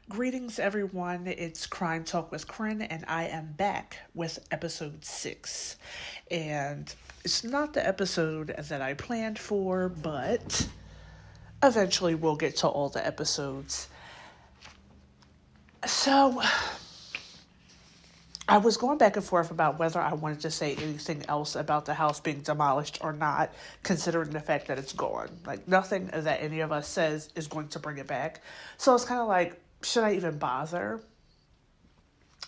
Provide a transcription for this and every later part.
Greetings, everyone. It's Crime Talk with Crin, and I am back with episode 6. And it's not the episode that I planned for, but eventually we'll get to all the episodes. So, I was going back and forth about whether I wanted to say anything else about the house being demolished or not, considering the fact that it's gone. Like, nothing that any of us says is going to bring it back. So it's kind of like, should I even bother?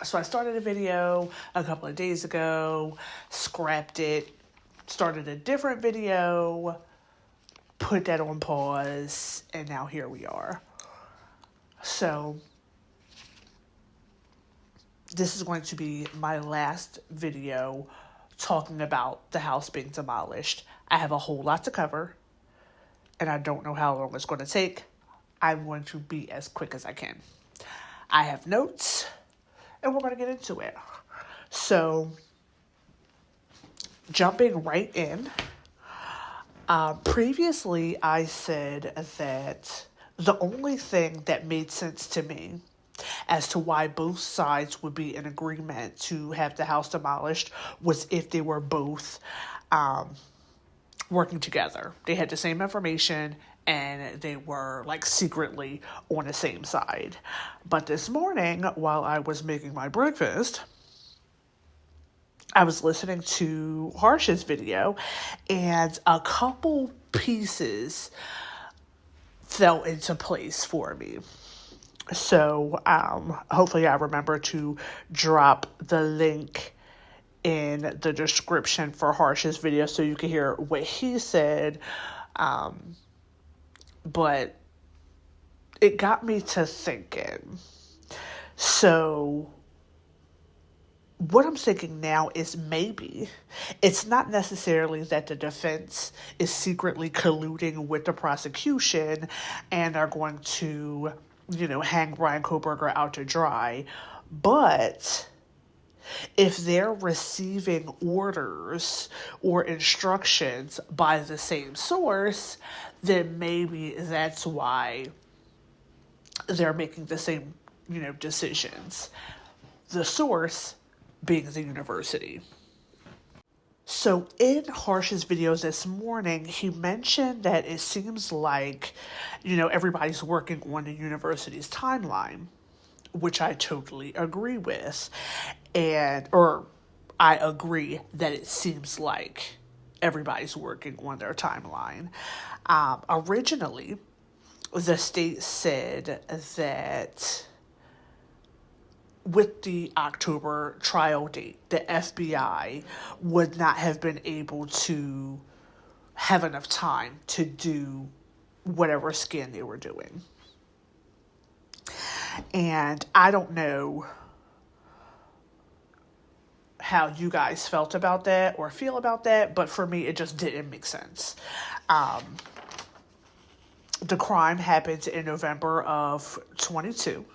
So I started a video a couple of days ago, scrapped it, started a different video, put that on pause, and now here we are. So this is going to be my last video talking about the house being demolished. I have a whole lot to cover, and I don't know how long it's going to take. I'm going to be as quick as I can. I have notes, and we're going to get into it. So, jumping right in. Previously, I said that the only thing that made sense to me as to why both sides would be in agreement to have the house demolished was if they were both working together. They had the same information and they were like secretly on the same side. But this morning, while I was making my breakfast, I was listening to Harsh's video and a couple pieces fell into place for me. So hopefully I remember to drop the link in the description for Harsh's video so you can hear what he said. But it got me to thinking. So what I'm thinking now is maybe it's not necessarily that the defense is secretly colluding with the prosecution and are going to, hang Brian Koberger out to dry, but if they're receiving orders or instructions by the same source, then maybe that's why they're making the same, decisions. The source being the university. So in Harsh's videos this morning, he mentioned that it seems like, everybody's working on the university's timeline, which I totally agree with. I agree that it seems like everybody's working on their timeline. Originally, the state said that with the October trial date, the FBI would not have been able to have enough time to do whatever scan they were doing. And I don't know how you guys felt about that or feel about that, but for me, it just didn't make sense. The crime happened in November of 22.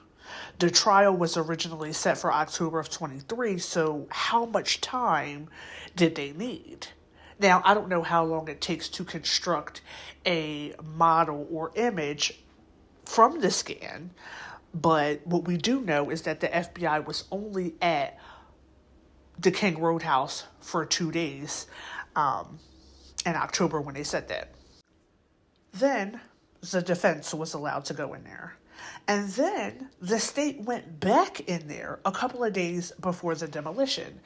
The trial was originally set for October of 23, so how much time did they need? Now, I don't know how long it takes to construct a model or image from the scan, but what we do know is that the FBI was only at the King Roadhouse for 2 days in October when they said that. Then the defense was allowed to go in there. And then the state went back in there a couple of days before the demolition.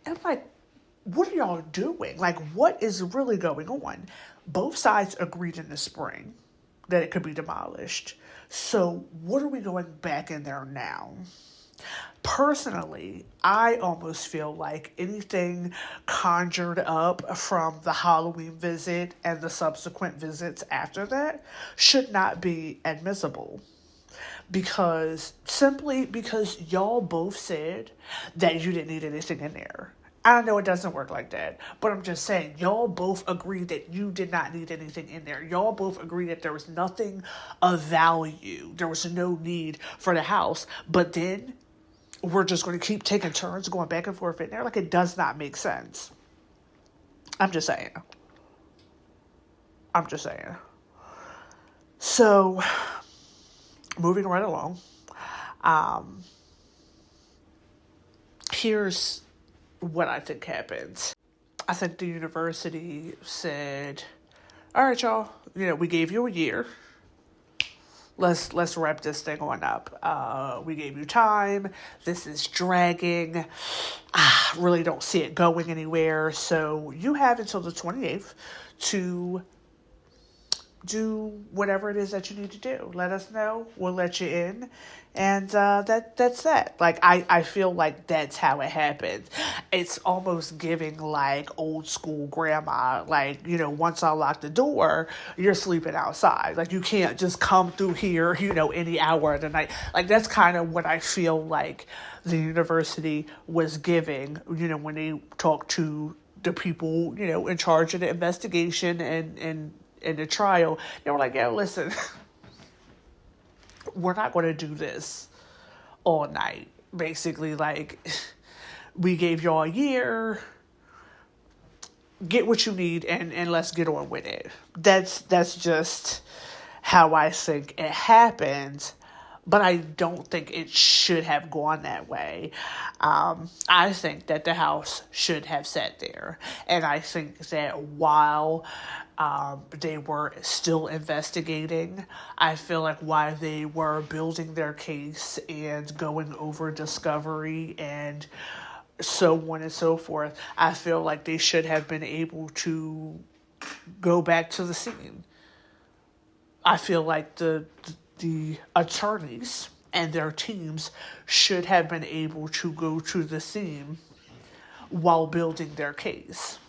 And I'm like, what are y'all doing? Like, what is really going on? Both sides agreed in the spring that it could be demolished. So what are we going back in there now? Personally, I almost feel like anything conjured up from the Halloween visit and the subsequent visits after that should not be admissible. Simply because y'all both said that you didn't need anything in there. I know it doesn't work like that, but I'm just saying, y'all both agreed that you did not need anything in there. Y'all both agreed that there was nothing of value. There was no need for the house, but then we're just going to keep taking turns going back and forth in there. Like, it does not make sense. I'm just saying. So, moving right along. Um, Here's what I think happened. I think the university said, all right, y'all, we gave you a year. Let's wrap this thing on up. We gave you time. This is dragging. Really don't see it going anywhere. So you have until the 28th to do whatever it is that you need to do. Let us know. We'll let you in. And that's that. Like, I feel like that's how it happened. It's almost giving like old school grandma. Like, once I lock the door, you're sleeping outside. Like, you can't just come through here, any hour of the night. Like, that's kind of what I feel like the university was giving, when they talked to the people, in charge of the investigation and in the trial. They were like, yo, listen, we're not going to do this all night. Basically, like, we gave y'all a year. Get what you need and let's get on with it. That's just how I think it happened. But I don't think it should have gone that way. I think that the House should have sat there. And I think that while they were still investigating, I feel like while they were building their case and going over discovery and so on and so forth, I feel like they should have been able to go back to the scene. I feel like the attorneys and their teams should have been able to go to the scene while building their case.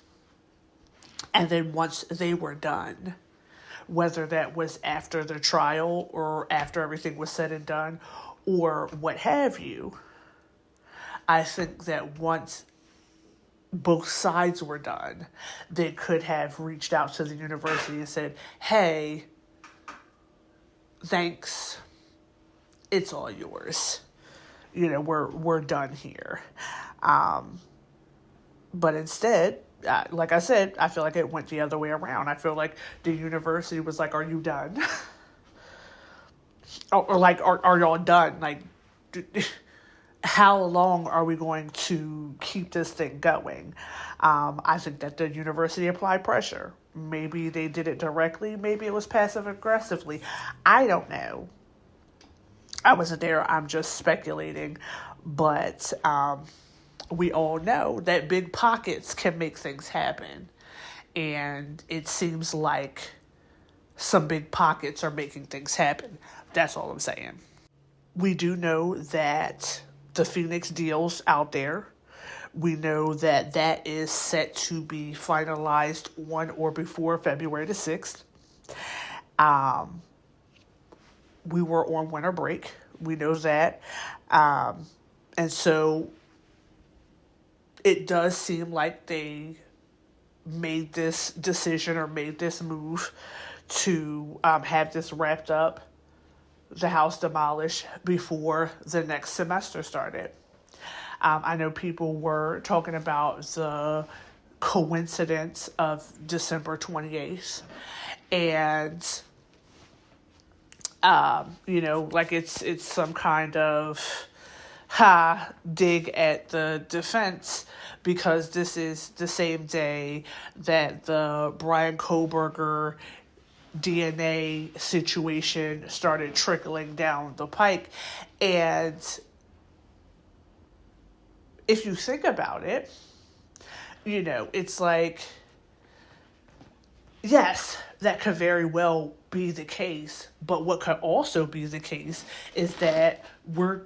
And then once they were done, whether that was after the trial or after everything was said and done or what have you, I think that once both sides were done, they could have reached out to the university and said, hey, thanks, it's all yours. We're done here. But instead, like I said, I feel like it went the other way around. I feel like the university was like, are you done? or like, are y'all done? Like, how long are we going to keep this thing going? I think that the university applied pressure. Maybe they did it directly. Maybe it was passive aggressively. I don't know. I wasn't there. I'm just speculating. But we all know that big pockets can make things happen. And it seems like some big pockets are making things happen. That's all I'm saying. We do know that the Phoenix deal's out there. We know that that is set to be finalized on or before February the 6th. We were on winter break. We know that. And so it does seem like they made this decision or made this move to have this wrapped up, the house demolished before the next semester started. I know people were talking about the coincidence of December 28th. And, like it's some kind of dig at the defense because this is the same day that the Brian Koberger DNA situation started trickling down the pike. And if you think about it, it's like, yes, that could very well be the case. But what could also be the case is that we're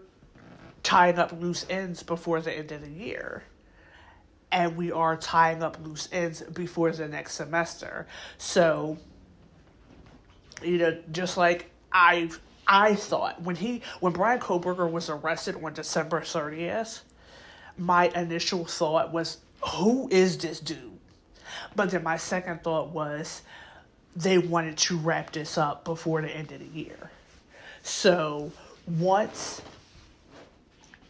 tying up loose ends before the end of the year. And we are tying up loose ends before the next semester. So, just like I thought when Brian Koberger was arrested on December 30th, my initial thought was, who is this dude? But then my second thought was, they wanted to wrap this up before the end of the year. So once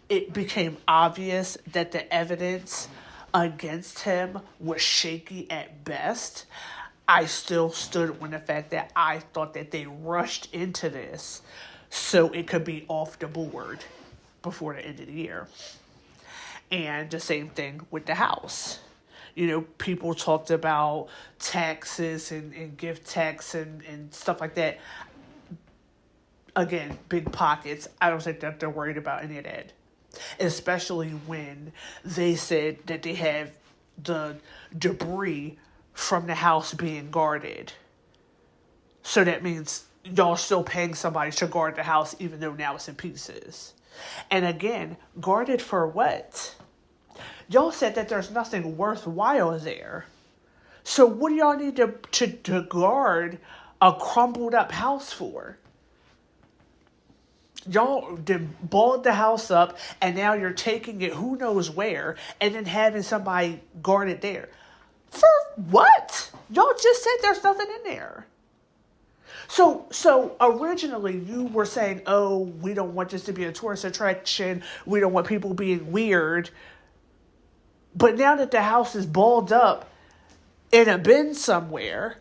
it became obvious that the evidence against him was shaky at best, I still stood on the fact that I thought that they rushed into this so it could be off the board before the end of the year. And the same thing with the house. You know, people talked about taxes and gift tax and stuff like that. Again, big pockets. I don't think that they're worried about any of that. Especially when they said that they have the debris from the house being guarded. So that means y'all still paying somebody to guard the house even though now it's in pieces. And again, guarded for what? Y'all said that there's nothing worthwhile there. So what do y'all need to guard a crumbled up house for? Y'all balled the house up and now you're taking it who knows where and then having somebody guard it there. For what? Y'all just said there's nothing in there. So originally you were saying, oh, we don't want this to be a tourist attraction. We don't want people being weird. But now that the house is balled up in a bin somewhere,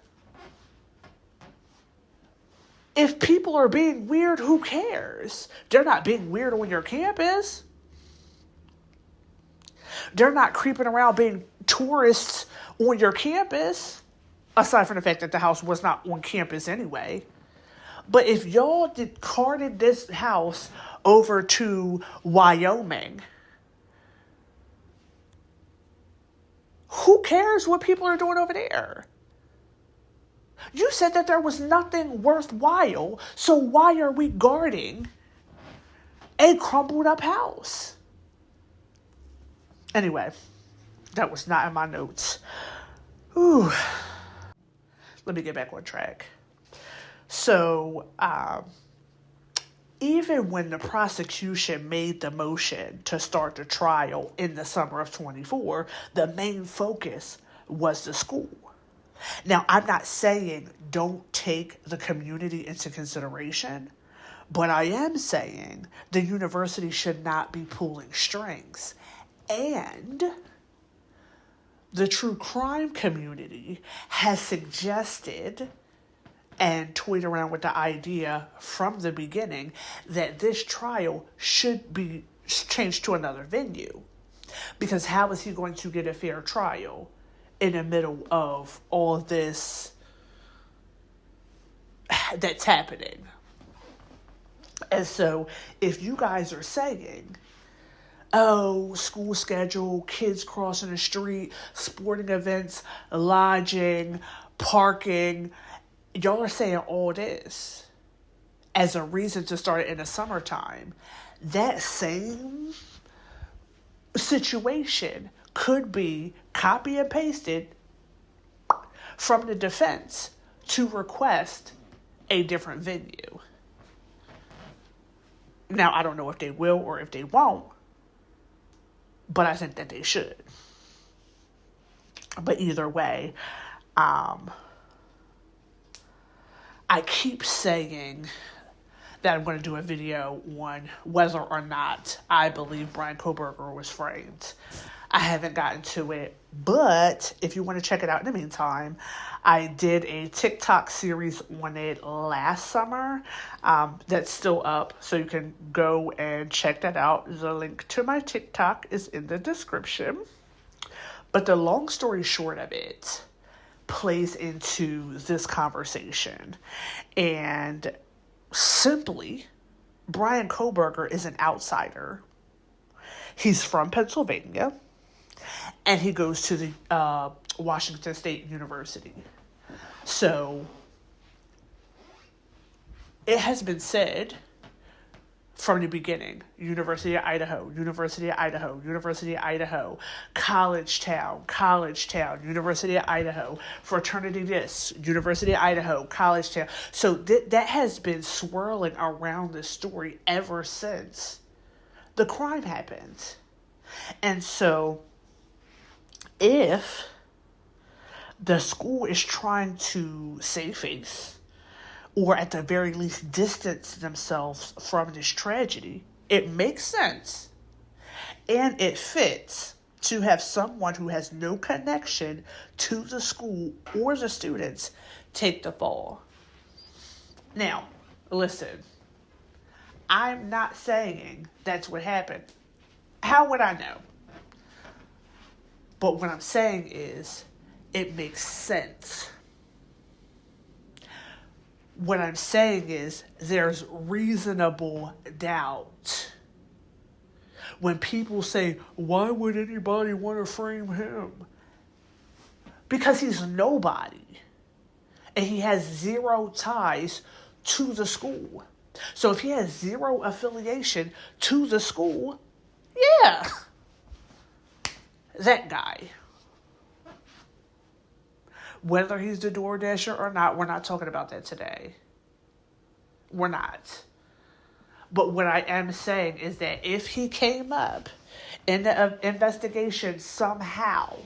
if people are being weird, who cares? They're not being weird on your campus. They're not creeping around being tourists on your campus. Aside from the fact that the house was not on campus anyway. But if y'all carted this house over to Wyoming, who cares what people are doing over there? You said that there was nothing worthwhile, so why are we guarding a crumbled up house? Anyway, that was not in my notes. Ooh. Let me get back on track. So, even when the prosecution made the motion to start the trial in the summer of 24, the main focus was the school. Now, I'm not saying don't take the community into consideration, but I am saying the university should not be pulling strings. And the true crime community has suggested and toyed around with the idea from the beginning that this trial should be changed to another venue. Because how is he going to get a fair trial in the middle of all this that's happening? And so if you guys are saying, oh, school schedule, kids crossing the street, sporting events, lodging, parking, y'all are saying all this as a reason to start it in the summertime. That same situation could be copy and pasted from the defense to request a different venue. Now, I don't know if they will or if they won't, but I think that they should. But either way, I keep saying that I'm going to do a video on whether or not I believe Bryan Kohberger was framed. I haven't gotten to it, but if you want to check it out in the meantime, I did a TikTok series on it last summer. That's still up, so you can go and check that out. The link to my TikTok is in the description. But the long story short of it plays into this conversation. And simply, Bryan Kohberger is an outsider. He's from Pennsylvania, and he goes to the Washington State University. So, it has been said from the beginning, University of Idaho, University of Idaho, University of Idaho, College Town, University of Idaho, fraternity this, University of Idaho, College Town. So that has been swirling around the story ever since the crime happened. And so if the school is trying to save face, or at the very least distance themselves from this tragedy, it makes sense and it fits to have someone who has no connection to the school or the students take the fall. Now, listen, I'm not saying that's what happened. How would I know? But what I'm saying is, it makes sense. What I'm saying is, there's reasonable doubt. When people say, why would anybody want to frame him? Because he's nobody. And he has zero ties to the school. So if he has zero affiliation to the school, yeah, that guy. Whether he's the DoorDasher or not, we're not talking about that today. We're not. But what I am saying is that if he came up in the investigation somehow,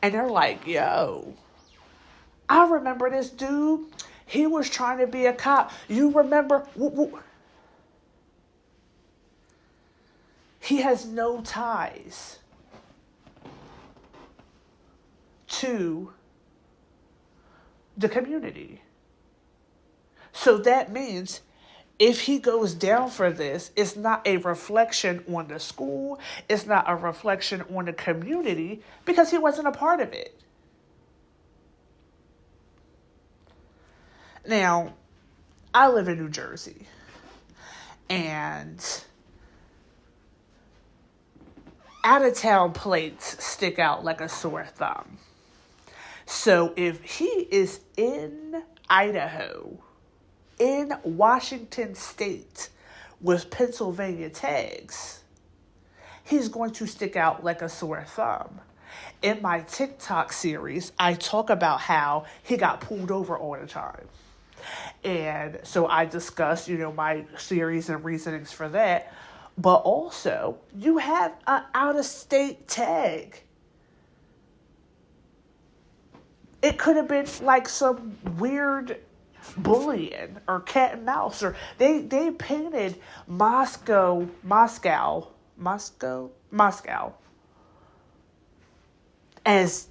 and they're like, yo, I remember this dude. He was trying to be a cop. You remember? He has no ties to the community. So that means if he goes down for this, it's not a reflection on the school. It's not a reflection on the community because he wasn't a part of it. Now, I live in New Jersey, and out-of-town plates stick out like a sore thumb. So if he is in Idaho, in Washington State, with Pennsylvania tags, he's going to stick out like a sore thumb. In my TikTok series, I talk about how he got pulled over all the time. And so I discuss, my theories and reasonings for that. But also, you have an out-of-state tag. It could have been like some weird bullying or cat and mouse, or they painted Moscow as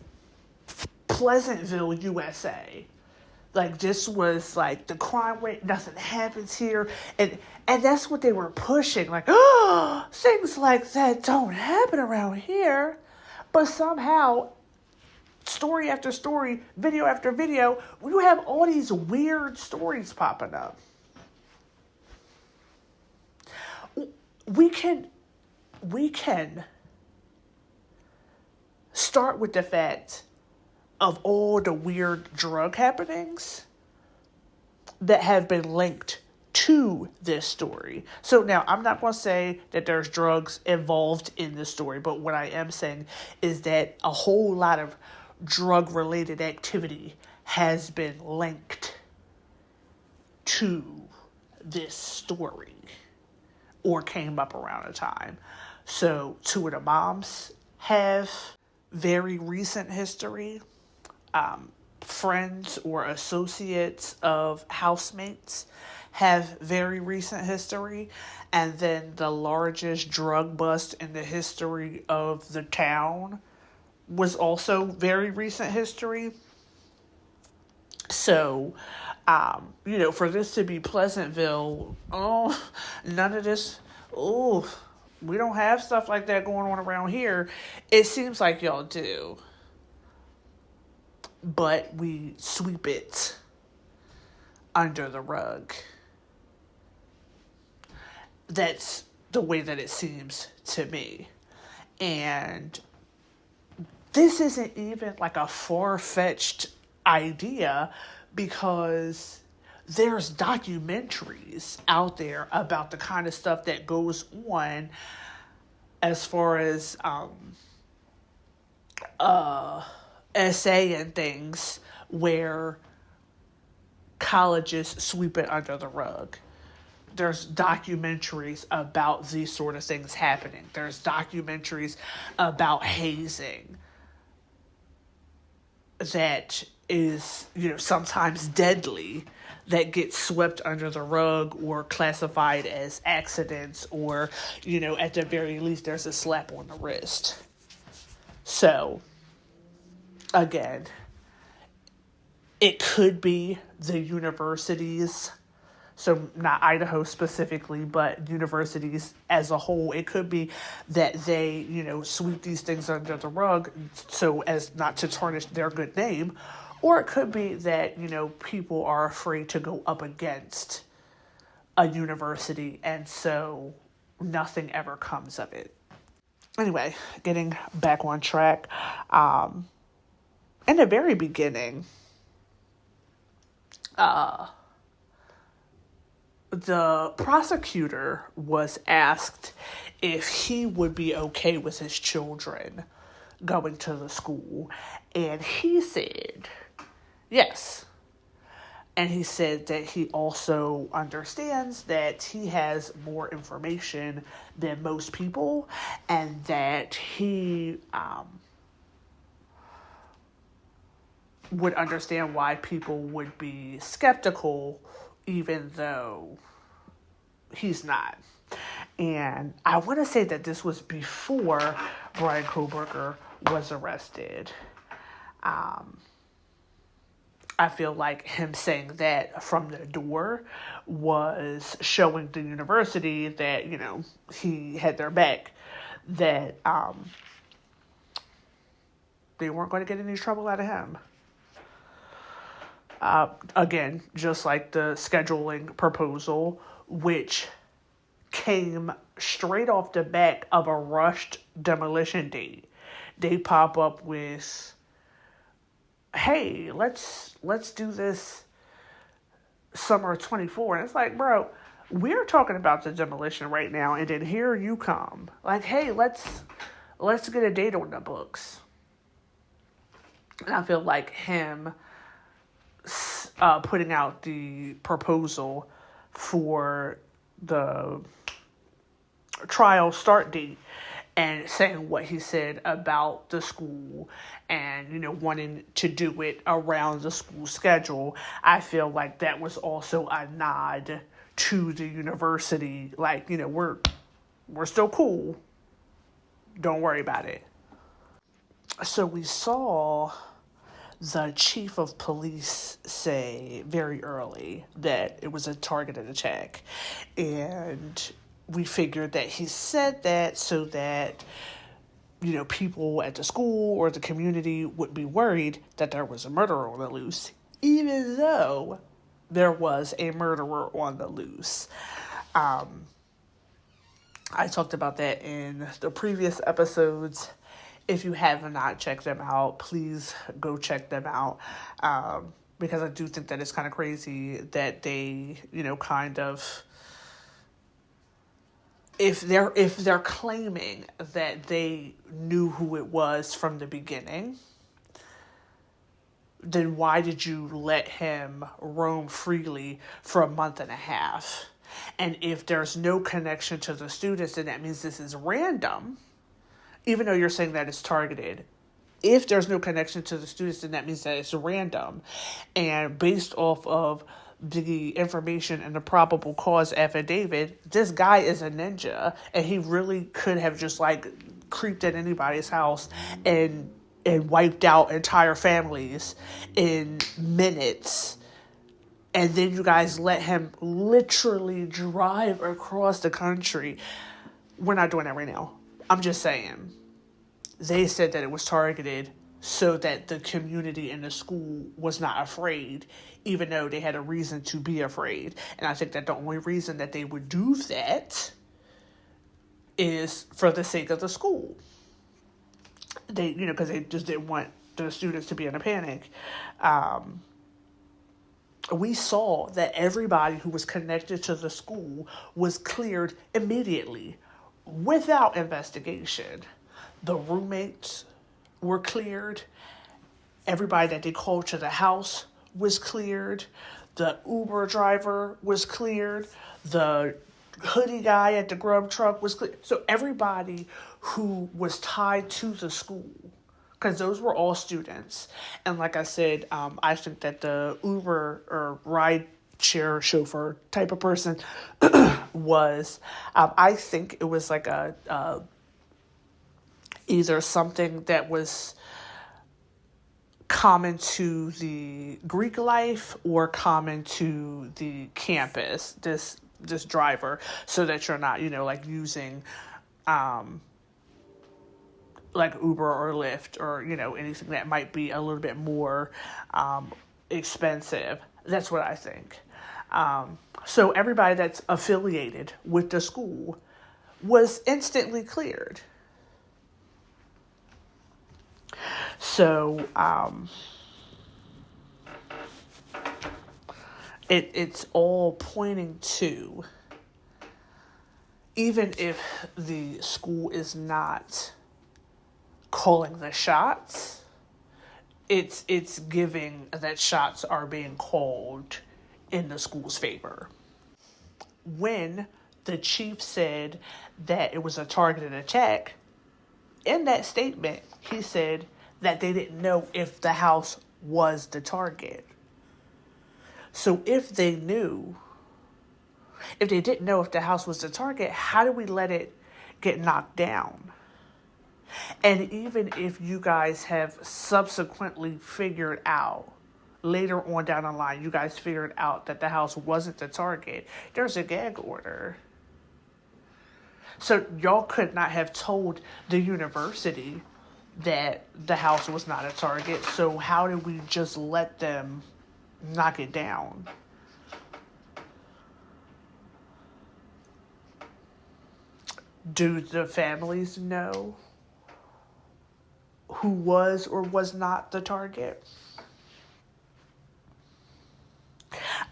Pleasantville, USA. Like, this was like the crime rate, nothing happens here. And that's what they were pushing. Like, oh, things like that don't happen around here. But somehow, story after story, video after video, you have all these weird stories popping up. We can start with the fact of all the weird drug happenings that have been linked to this story. So now, I'm not going to say that there's drugs involved in this story, but what I am saying is that a whole lot of drug-related activity has been linked to this story or came up around a time. So two of the moms have very recent history. Friends or associates of housemates have very recent history. And then the largest drug bust in the history of the town was also very recent history. So, for this to be Pleasantville, none of this, we don't have stuff like that going on around here. It seems like y'all do. But we sweep it under the rug. That's the way that it seems to me. And this isn't even like a far-fetched idea, because there's documentaries out there about the kind of stuff that goes on as far as essay and things where colleges sweep it under the rug. There's documentaries about these sort of things happening. There's documentaries about hazing that is, sometimes deadly, that gets swept under the rug or classified as accidents, or, at the very least, there's a slap on the wrist. So, again, it could be the university's So not Idaho specifically, but universities as a whole. It could be that they, sweep these things under the rug so as not to tarnish their good name. Or it could be that, people are afraid to go up against a university, and so nothing ever comes of it. Anyway, getting back on track. In the very beginning, the prosecutor was asked if he would be okay with his children going to the school, and he said yes. And he said that he also understands that he has more information than most people, and that he would understand why people would be skeptical, even though he's not. And I want to say that this was before Brian Koberger was arrested. I feel like him saying that from the door was showing the university that, he had their back, that they weren't going to get any trouble out of him. Again, just like the scheduling proposal, which came straight off the back of a rushed demolition date. They pop up with, hey, let's do this summer 24. And it's like, bro, we're talking about the demolition right now, and then here you come. Like, hey, let's get a date on the books. And I feel like him putting out the proposal for the trial start date and saying what he said about the school and, wanting to do it around the school schedule, I feel like that was also a nod to the university. Like, we're still cool. Don't worry about it. So we saw the chief of police say very early that it was a targeted attack. And we figured that he said that so that, people at the school or the community would be worried that there was a murderer on the loose, even though there was a murderer on the loose. I talked about that in the previous episodes. If you have not checked them out, please go check them out. Because I do think that it's kind of crazy that they, kind of, if they're claiming that they knew who it was from the beginning, then why did you let him roam freely for a month and a half? And if there's no connection to the students, then that means this is random. Even though you're saying that it's targeted, if there's no connection to the students, then that means that it's random. And based off of the information and the probable cause affidavit, this guy is a ninja, and he really could have just creeped at anybody's house and wiped out entire families in minutes. And then you guys let him literally drive across the country. We're not doing that right now. I'm just saying, they said that it was targeted so that the community and the school was not afraid, even though they had a reason to be afraid. And I think that the only reason that they would do that is for the sake of the school. They, because they just didn't want the students to be in a panic. We saw that everybody who was connected to the school was cleared immediately, without investigation. The roommates were cleared. Everybody that they called to the house was cleared. The Uber driver was cleared. The hoodie guy at the grub truck was cleared. So everybody who was tied to the school, because those were all students. And like I said, I think that the Uber or ride share chauffeur type of person was, I think it was like either something that was common to the Greek life or common to the campus, this driver, so that you're not, like using like Uber or Lyft or, anything that might be a little bit more expensive. That's what I think. So everybody that's affiliated with the school was instantly cleared. So it's all pointing to, even if the school is not calling the shots, it's giving that shots are being called in the school's favor. When the chief said that it was a targeted attack, in that statement, he said that they didn't know if the house was the target. So if they didn't know if the house was the target, how do we let it get knocked down? And even if you guys have subsequently figured out, later on down the line, you guys figured out that the house wasn't the target, there's a gag order. So y'all could not have told the university that the house was not a target. So how did we just let them knock it down? Do the families know who was or was not the target?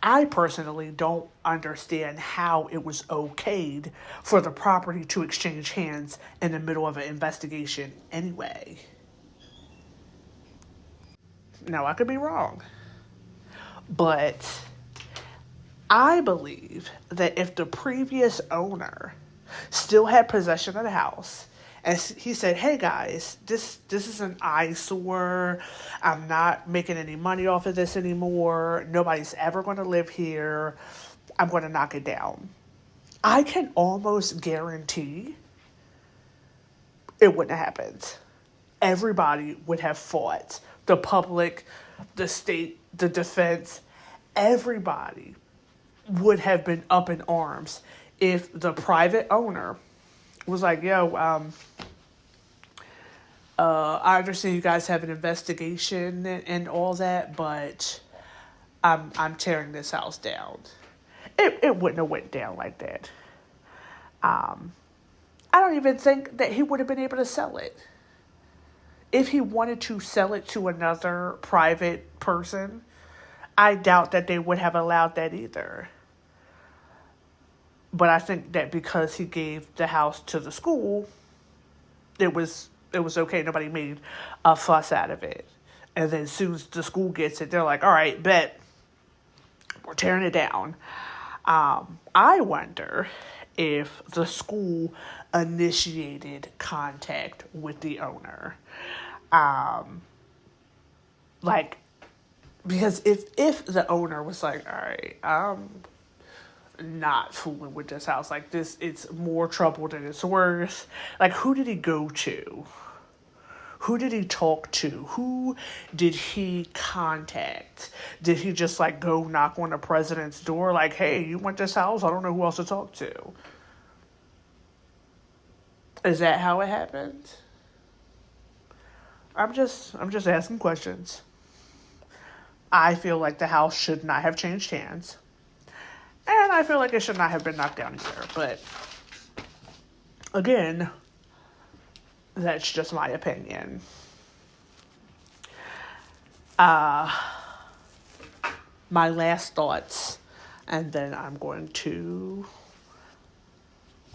I personally don't understand how it was okayed for the property to exchange hands in the middle of an investigation anyway. Now, I could be wrong, but I believe that if the previous owner still had possession of the house, and he said, hey guys, this is an eyesore. I'm not making any money off of this anymore. Nobody's ever going to live here. I'm going to knock it down. I can almost guarantee it wouldn't have happened. Everybody would have fought. The public, the state, the defense, everybody would have been up in arms if the private owner was like, yo, I understand you guys have an investigation and all that, but I'm tearing this house down. It wouldn't have went down like that. I don't even think that he would have been able to sell it. If he wanted to sell it to another private person, I doubt that they would have allowed that either. But I think that because he gave the house to the school, it was okay. Nobody made a fuss out of it. And then as soon as the school gets it, they're like, all right, bet. We're tearing it down. I wonder if the school initiated contact with the owner. Because if the owner was like, all right, not fooling with this house, like this, it's more trouble than it's worth. Like, who did he go to? Who did he talk to? Who did he contact? Did he just go knock on the president's door? Like, hey, you want this house? I don't know who else to talk to. Is that how it happened? I'm just asking questions. I feel like the house should not have changed hands. And I feel like it should not have been knocked down either. But, again, that's just my opinion. My last thoughts, and then I'm going to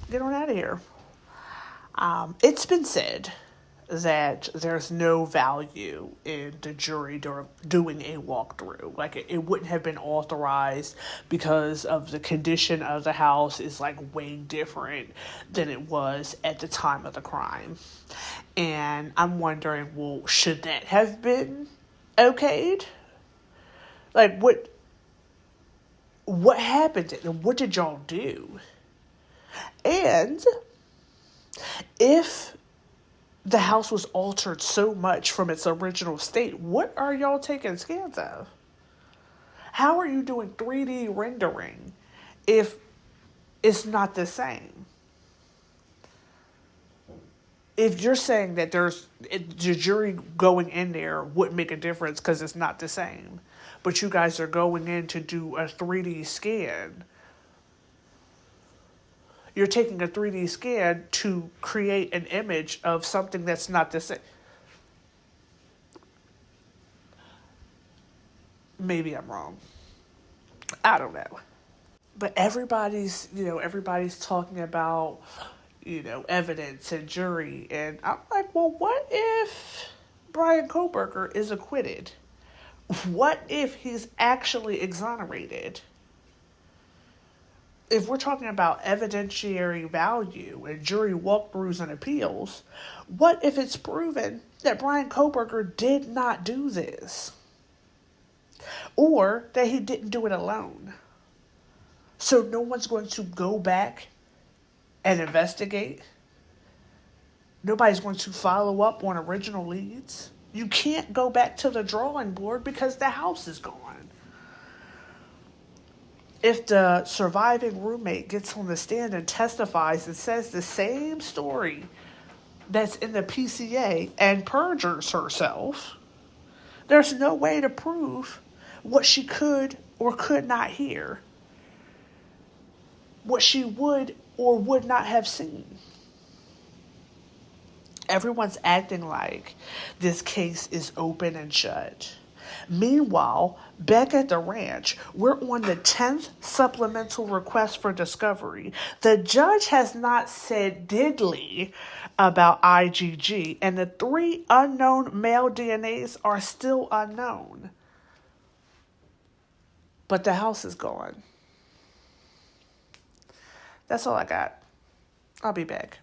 get on out of here. It's been said that there's no value in the jury doing a walkthrough. Like, it wouldn't have been authorized because of the condition of the house is way different than it was at the time of the crime. And I'm wondering, well, should that have been okayed? Like, what happened? What did y'all do? And if the house was altered so much from its original state. What are y'all taking scans of? How are you doing 3D rendering if it's not the same? If you're saying that the jury going in there wouldn't make a difference because it's not the same, but you guys are going in to do a 3D scan, you're taking a 3D scan to create an image of something that's not the same. Maybe I'm wrong. I don't know. But everybody's talking about, evidence and jury. And I'm like, well, what if Brian Koberger is acquitted? What if he's actually exonerated? If we're talking about evidentiary value and jury walkthroughs and appeals, what if it's proven that Brian Koberger did not do this? Or that he didn't do it alone? So no one's going to go back and investigate? Nobody's going to follow up on original leads? You can't go back to the drawing board because the house is gone. If the surviving roommate gets on the stand and testifies and says the same story that's in the PCA and perjures herself, there's no way to prove what she could or could not hear, what she would or would not have seen. Everyone's acting like this case is open and shut. Meanwhile, back at the ranch, we're on the 10th supplemental request for discovery. The judge has not said diddly about IgG, and the 3 unknown male DNAs are still unknown. But the house is gone. That's all I got. I'll be back.